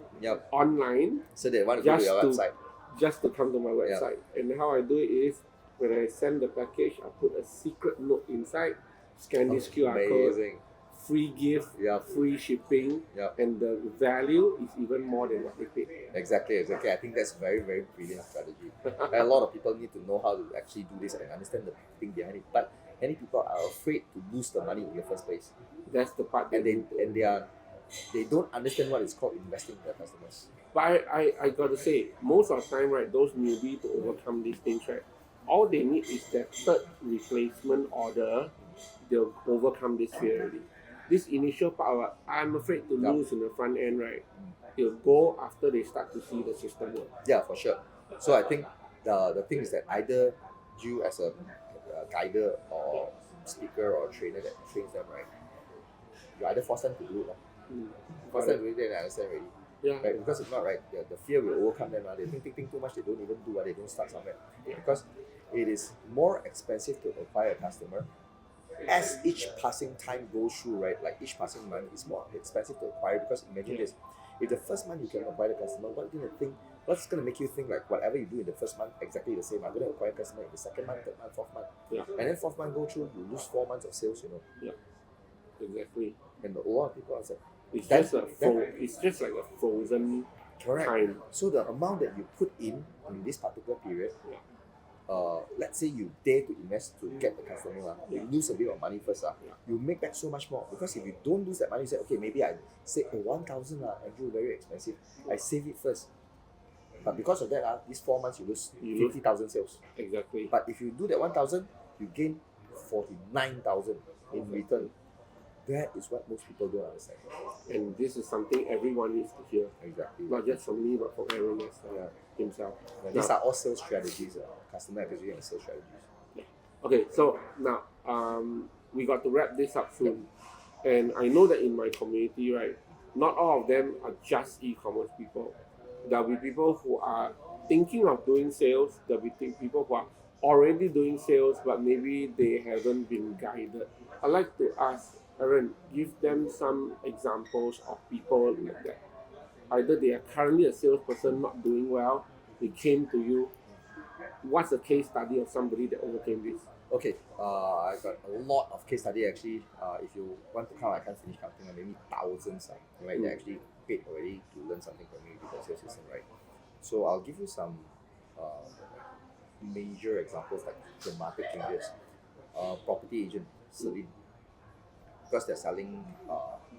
online.
So they want to go to your website.
Just to come to my website. And how I do it is, when I send the package, I put a secret note inside, scan this QR code, free gift, free shipping, and the value is even more than what they paid.
Exactly. I think that's a very, very brilliant strategy. And a lot of people need to know how to actually do this and understand the thing behind it. But many people are afraid to lose the money in the first place.
That's the part.
And they don't understand what is called investing in their customers.
But I gotta say, most of the time, right, those newbies to overcome these things, right, all they need is that third replacement order. They'll overcome this fear already. This initial part, I'm afraid to lose in the front end, right? It'll go after they start to see the system work.
Yeah, for sure. So I think the thing is that either you as a guider or speaker or trainer that trains them, right, you either force them to do it. Force them to do it, they understand already.
Yeah.
Right? Because if not, right, the fear will overcome them. They think too much, they don't even do they don't start somewhere. Because it is more expensive to acquire a customer. As each passing time goes through, right, like each passing month is more expensive to acquire, because imagine this, if the first month you can acquire the customer, what's going to make you think like whatever you do in the first month exactly the same? I'm going to acquire a customer in the second month, third month, fourth month. And then fourth month go through, you lose 4 months of sales,
Yeah, exactly.
And a lot of people are saying,
it's just like a frozen time.
So the amount that you put in this particular period, let's say you dare to invest to get the customer, you lose a bit of money first, you make back so much more. Because if you don't lose that money, you say, okay, maybe I say 1,000, Andrew, very expensive, I save it first. But because of that, these 4 months you lose 50,000 sales.
Exactly.
But if you do that 1,000, you gain 49,000 in return. That is what most people don't understand.
And this is something everyone needs to hear.
Exactly.
Not just from me, but from Aaron himself.
These are all sales strategies, customer acquisition and sales strategies.
Okay, so now we got to wrap this up soon. And I know that in my community, right, not all of them are just e-commerce people. There'll be people who are thinking of doing sales. There'll be people who are already doing sales, but maybe they haven't been guided. I'd like to ask Aaron, give them some examples of people like that. Either they are currently a salesperson not doing well, they came to you, what's a case study of somebody that overcame this?
Okay, I got a lot of case study actually. If you want to count, I can't finish counting. Maybe thousands, right? They actually paid already to learn something from me with the sales system, right? So I'll give you some major examples like dramatic changes. Property agent, Celine, because they're selling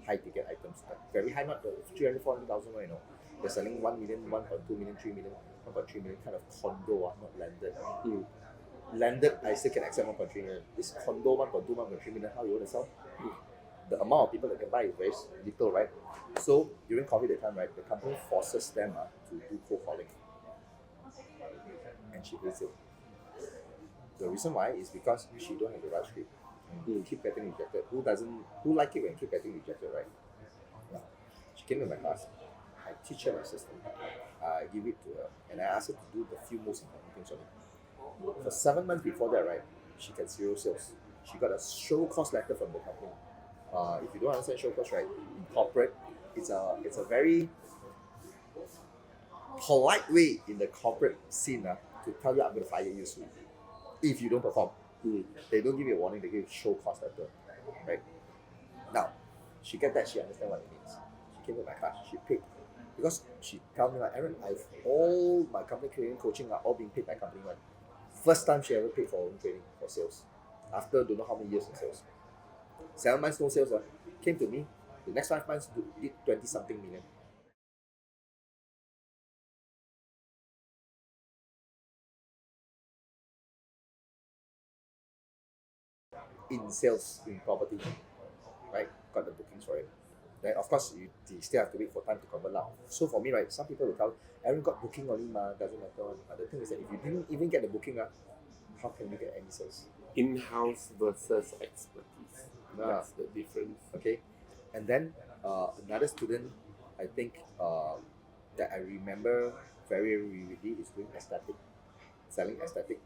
high ticket items, like very high, not the 300, 400,000, you know. They're selling 1 million, 1.2 million, 3 million, 1.3 million kind of condo, not landed. Landed, I still can accept 1.3 million. This condo, 1.2, 1.3 million, how you want to sell? The amount of people that can buy is very little, right? So during COVID that time, right, the company forces them to do cold calling. And she hates it. The reason why is because she don't have the right script. Keep getting rejected. Who like it when keep getting rejected, right? Yeah. She came to my class. I teach her my system. I give it to her, and I ask her to do the few most important things on it. For 7 months before that, right, she gets 0 sales. She got a show cause letter from the company. If you don't understand show cause, right, in corporate, it's a very polite way in the corporate scene to tell you I'm going to fire you soon if you don't perform. They don't give you a warning, they give you show cause letter, right? Now, she get that, she understand what it means. She came to my class, she paid. Because she tell me like, Aaron, all my company training, coaching are all being paid by company one. First time she ever paid for her own training for sales. After don't know how many years in sales. 7 months no sales, came to me. The next 5 months did 20 something million. In sales, in property, right? Got the bookings for it. Then of course you still have to wait for time to convert now. So for me, right, some people will tell, Aaron got booking only doesn't matter. But the thing is that if you didn't even get the booking, how can you get any sales?
In-house versus expertise. That's the difference.
Okay. And then another student, I think that I remember very vividly is doing aesthetic, selling aesthetic,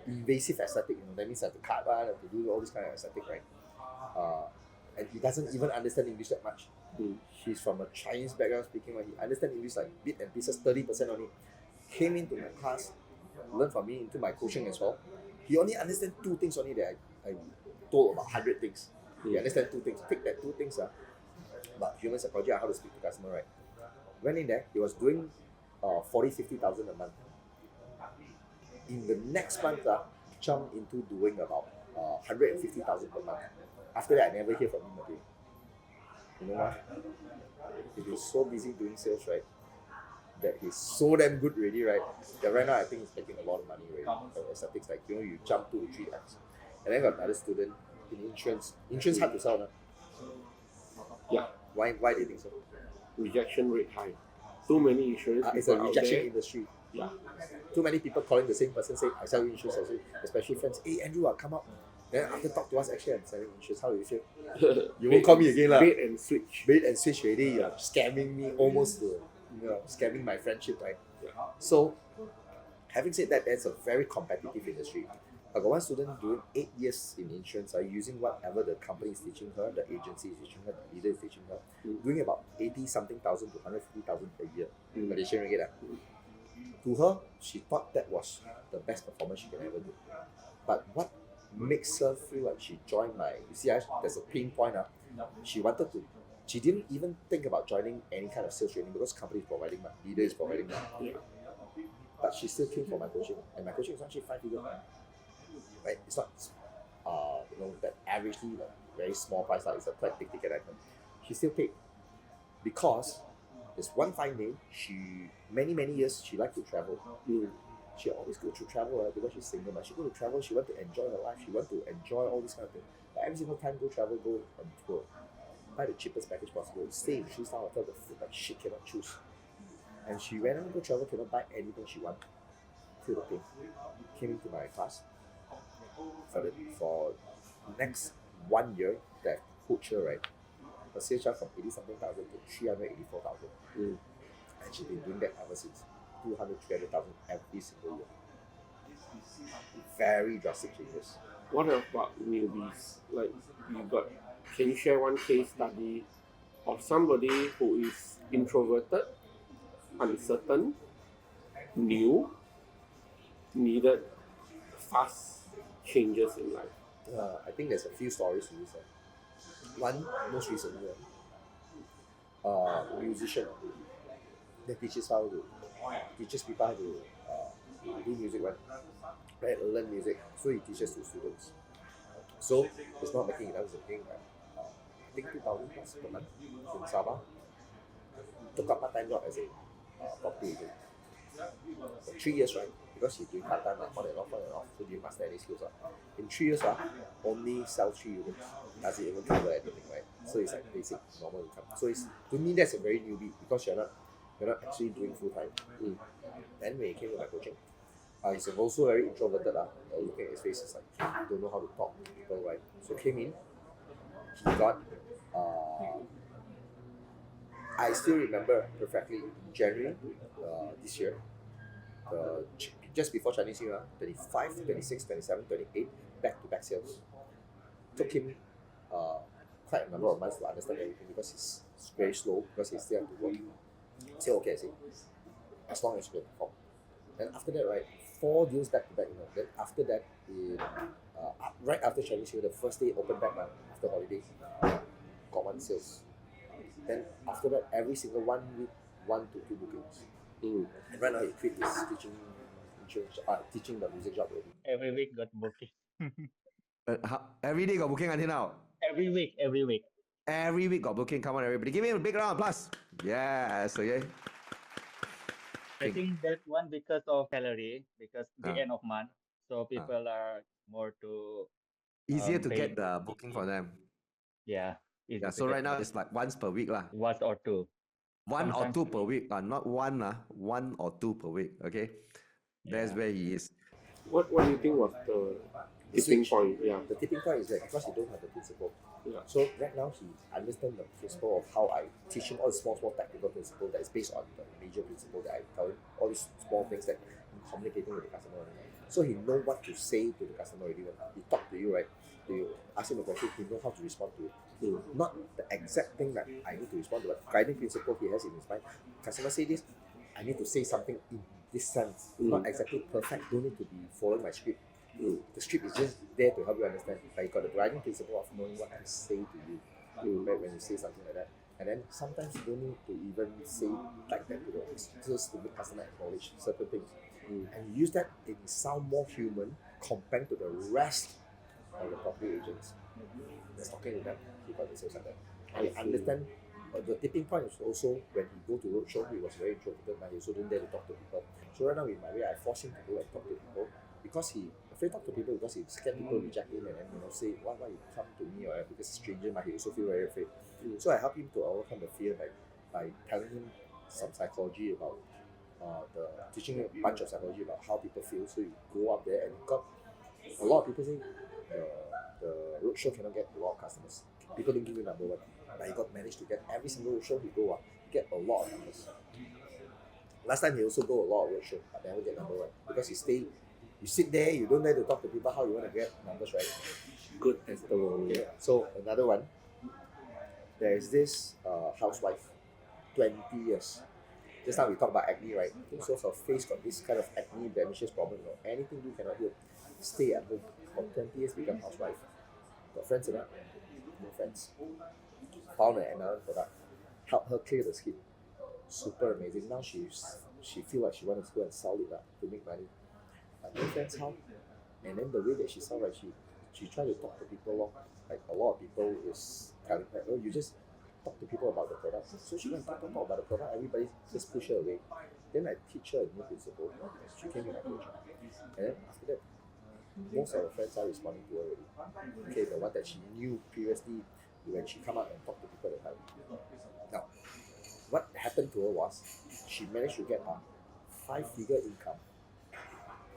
invasive aesthetic. That means I have to cut, I have to do all this kind of aesthetic, right? And he doesn't even understand English that much. He's from a Chinese background speaking, but he understands English like bit and pieces, 30% only. Came into my class, learned from me into my coaching as well. He only understands 2 things only that I told about 100 things. He understands 2 things. Take that 2 things about human psychology and how to speak to customer, right? Went in there, he was doing 40,000-50,000 a month. In the next month, jumped into doing about 150,000 per month. After that, I never hear from him again. You know why? He's so busy doing sales, right? That he's so damn good already, right? That right now I think he's making a lot of money already. Aesthetics, like, you jump 2 to 3 times. And then got another student in insurance. Insurance hard to sell, no?
Yeah.
Why do you think so?
Rejection rate high. Too many insurance people
it's a
out
rejection
there.
industry.
Yeah.
Too many people calling the same person saying, I sell you insurance, especially friends. Hey Andrew, come up. Then after talk to us, actually I'm selling insurance. How do you feel? You won't call me again, lah.
Bait and switch.
Bait and switch already. You're scamming me almost to, scamming my friendship, right?
Yeah.
So, having said that, that's a very competitive industry. I got one student doing 8 years in insurance, using whatever the company is teaching her, the agency is teaching her, the leader is teaching her, doing about 80-something thousand to 150,000 a year, Malaysian ringgit. To her, she thought that was the best performance she can ever do. But what makes her feel like she joined there's a pain point. She didn't even think about joining any kind of sales training because company is providing, leader is providing. But she still came for my coaching, and my coaching is actually 5 figures. Right? It's not that averagely very small price, it's a quite big ticket item. She still paid because there's one fine day, she many years she liked to travel. She always go to travel because she's single, but she go to travel, she want to enjoy her life, she want to enjoy all this kind of thing. But every single time go travel, go on tour, buy the cheapest package possible, stay in 3-star hotel, the food like shit, cannot choose. And she went on go travel, cannot buy anything she want. Feel the pain. Came into my class. For the next 1 year that coach her, right? Her sales jump from 80-something thousand to 384,000. And she's been doing that ever since. 200-300,000 every single year. Very drastic changes.
What about newbies? Can you share one case study of somebody who is introverted, uncertain, new, needed fast changes in life?
I think there's a few stories to this. One, most recently, musician that teaches people how to do music, right? Learn music. So he teaches to students. So it's not making enough, it's making I think 2,000 plus per month in Sabah. Took up part-time job as a property agent. For 3 years, right? Because he's doing part-time, on and off, so you master any skills. In 3 years, only sell 3 units. Doesn't even cover anything, right? So it's like basic normal income. So it's, to me, that's a very newbie because you're not actually doing full-time. Then when he came to my coaching, he's also very introverted. Looking at his face, it's like don't know how to talk to people, right? So came in, he got I still remember perfectly in January this year, just before Chinese New Year, 25, 26, 27, 28, back-to-back sales. Took him quite a number of months to understand everything because he's very slow because he still have to work. I say, okay, I say, as long as you can perform. And after that, right, 4 deals back-to-back, then after that, right after Chinese New Year, the first day open back after holiday, got 1 sales. Then after that, every single 1 week, 1 to 2 bookings. And right now he quit his teaching the music job already.
Every week got booking.
Every day got booking until now?
Every week.
Every week got booking. Come on, everybody. Give me a big round of applause. Yes, okay.
I think that one because of salary, because the end of month, so people are more to
easier to get the booking for them.
Yeah.
So right now it's like once per week lah.
Once or two.
One or two per week, not one, 1 or 2 per week. Okay, that's where he is.
What do you think was the tipping point? Yeah,
the tipping point is that because he don't have the principle.
Yeah.
So right now he understands the principle of how I teach him all the small technical principle that is based on the major principle that I tell him, all these small things that I'm communicating with the customer. So he know what to say to the customer already. When he talk to you, right? You ask him a question, he know how to respond to it. Not the exact thing that I need to respond to, but guiding principle he has in his mind. Customer say this, I need to say something in this sense. Not exactly perfect, don't need to be following my script. The script is just there to help you understand. But you got the guiding principle of knowing what to say to you right, when you say something like that. And then sometimes you don't need to even say like that to them. It's just to make customer acknowledge certain things. And you use that, it sound more human compared to the rest of the property agents that's talking to them about the sales like that. And I understand the tipping point is also when he go to roadshow, he was very introverted, but he also don't dare to talk to people. So right now in my way, I force him to go and talk to people because he afraid to talk to people because he scared people reject him and then say why you come to me or because stranger, but he also feel very afraid. So I help him to overcome the fear by telling him some psychology about teaching him a bunch of psychology about how people feel. So you go up there and got a lot of people say the roadshow cannot get a lot of customers. People don't give you number 1. But he got managed to get every single roadshow he go get a lot of numbers. Last time he also go a lot of roadshow but never get number 1 because you sit there, you don't dare to talk to people how you want to get numbers, right?
Good testimony.
Okay. So another one, there is this housewife, 20 years. Just now we talked about acne, right? So her face got this kind of acne blemishes problem. Anything you cannot do. Stay at home for 20 years, become housewife. Got friends enough? No friends. Found another product, help her clear the skin. Super amazing. Now she feel like she wants to go and sell it to make money. But no friends how? And then the way that she sell, right, she try to talk to people like a lot of people is telling her, oh, you just talk to people about the product. So she went and talk about the product, everybody just push her away. Then I teach her a new principle. She came in my coaching. And then after that, most of her friends are responding to her already. Okay, the one that she knew previously when she come out and talk to people at the time. Now, what happened to her was she managed to get a 5-figure income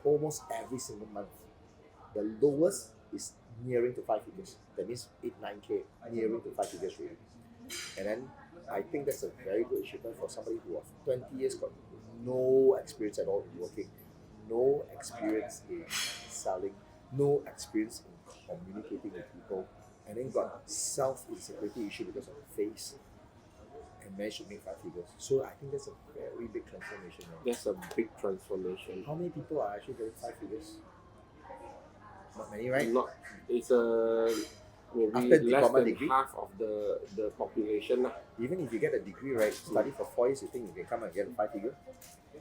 almost every single month. The lowest is nearing to 5 figures. That means 8-9K, nearing to 5 figures really. And then I think that's a very good achievement for somebody who was 20 years, got no experience at all in working, no experience in selling, no experience in communicating with people, and then got self-insecurity issue because of the face. And and managed to make 5 figures. So I think that's a very big transformation. Right?
That's a big transformation.
How many people are actually getting 5 figures? Not many, right?
Not. It's a maybe
After
less
diploma
than
degree?
half of the population.
Even if you get a degree, right, study for 4 years, you think you can come and get a 5 figure?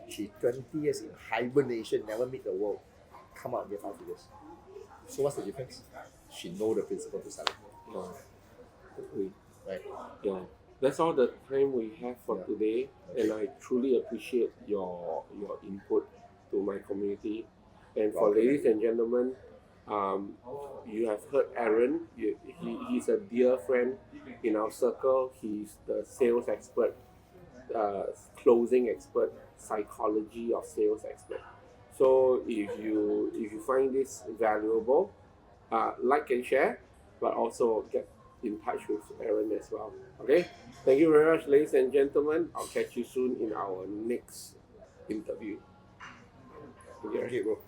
She 20 years in hibernation, never meet the world, come out and get 5 figures. So what's the difference? She know the principle to sell it.
Agree.
Right?
Yeah. That's all the time we have for today, and I truly appreciate your input to my community. And for ladies and gentlemen, you have heard Aaron. He's a dear friend in our circle. He's the sales expert, closing expert, psychology of sales expert. So if you find this valuable, like and share, but also get in touch with Aaron as well. Okay? Thank you very much, ladies and gentlemen. I'll catch you soon in our next interview.
Thank you, bro.